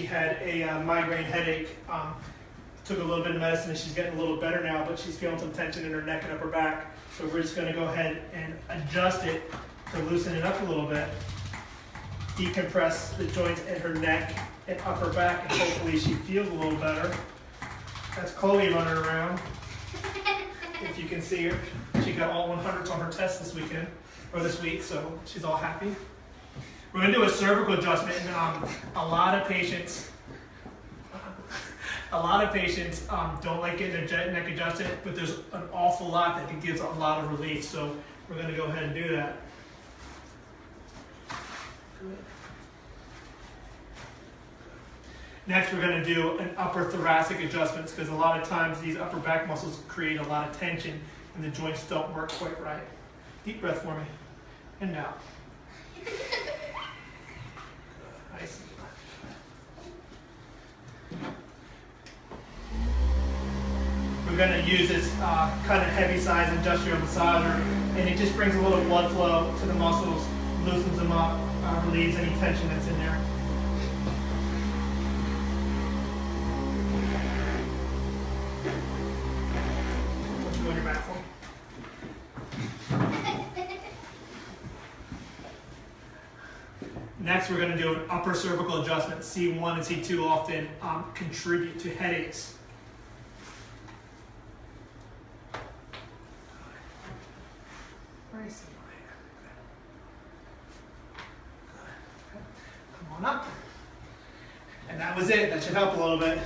had a migraine headache. Took a little bit of medicine and she's getting a little better now, but she's feeling some tension in her neck and upper back. So we're just going to go ahead and adjust it to loosen it up a little bit. Decompress the joints in her neck and upper back, and hopefully she feels a little better. That's Chloe running around. If you can see her, she got all 100s on her test this weekend, or this week, so she's all happy. We're going to do a cervical adjustment, and a lot of patients don't like getting their neck adjusted, but there's an awful lot that gives a lot of relief, so we're going to go ahead and do that. Good. Next, we're going to do an upper thoracic adjustments, because a lot of times these upper back muscles create a lot of tension and the joints don't work quite right. Deep breath for me. And out. Nice. We're going to use this kind of heavy size industrial massager, and it just brings a little blood flow to the muscles, loosens them up, relieves any tension that's in there. Put you on your mat for me. Next, we're going to do an upper cervical adjustment. C1 and C2 often contribute to headaches. Nice. Good. Come on up. And that was it. That should help a little bit.